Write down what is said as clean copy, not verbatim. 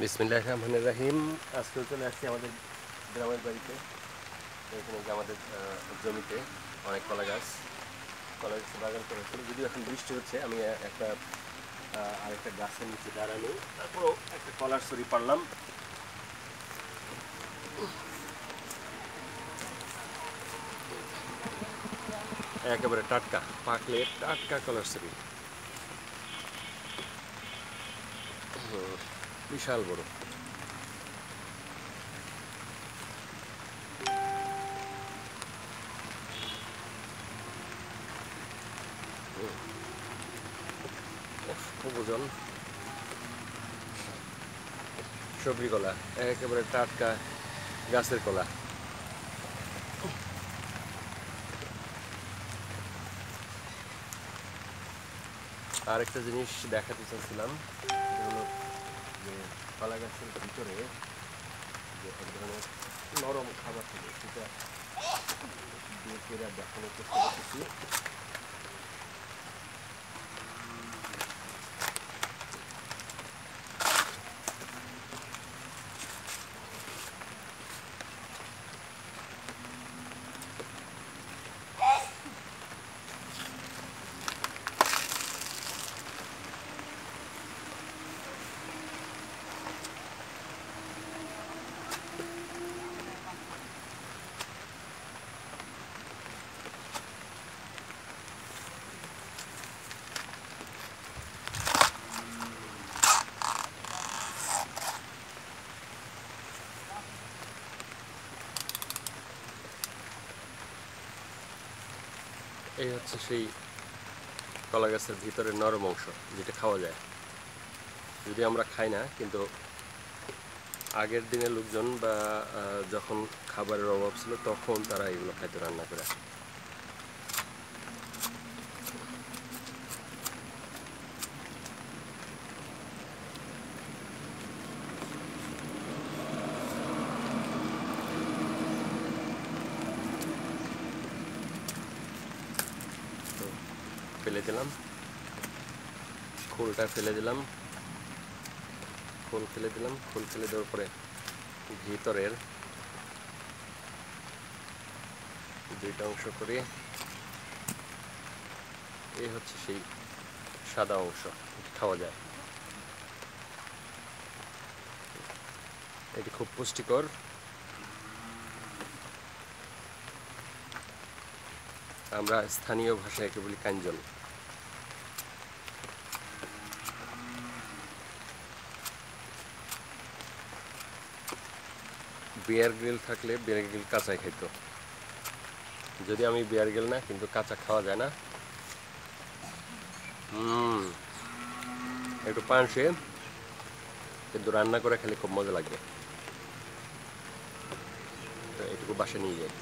বিসমিল্লাহির রহমানির রহিম। আজকে চলে আসছি আমাদের গ্রামের বাড়িতে। এখানে যে আমাদের জমিতে অনেক কলা গাছ বাগান করেছিল। যদিও এখন বৃষ্টি হচ্ছে, আমি একটা আরেকটা গাছের নিচে দাঁড়ানো, তারপরও একটা কলার ছড়ি পারলাম। একেবারে টাটকা, পাকলে টাটকা কলার ছড়ি, বিশাল বড়। খুব ওজন, সবজি কলা, একেবারে টাটকা গাছের কলা। আরেকটা জিনিস দেখাতে চাচ্ছিলাম, সেটা হলো যে কলা গাছের ভিতরে যে এক ধরনের নরম খাবার ছিল, সেটা বের করে দেখানোর চেষ্টা করতেছি। এই হচ্ছে সেই কলা গাছের ভিতরের নরম অংশ, যেটা খাওয়া যায়। যদি আমরা খাই না, কিন্তু আগের দিনের লোকজন বা যখন খাবারের অভাব ছিল তখন তারা এগুলো খাইতো রান্না করে। তো ফেলে দিলাম, খোলটা ফেলে দিলাম, খোল ফেলে দিলাম। খোল ফেলে দেওয়ার পরে ভিতরের দুইটা অংশ করে, এই হচ্ছে সেই সাদা অংশ, খাওয়া যায়। এটি খুব পুষ্টিকর। আমরা স্থানীয় ভাষায় একে বলি কাঞ্জল। বিয়ার গ্রিল থাকলে বিয়ার গ্রিল কাঁচাই খাইতো। যদি আমি বিয়ার গ্রিল না, কিন্তু কাঁচা খাওয়া যায় না। একটু পানসে, কিন্তু রান্না করে খেলে খুব মজা লাগবে। তো এটুকু বাসায় নিয়ে যাই।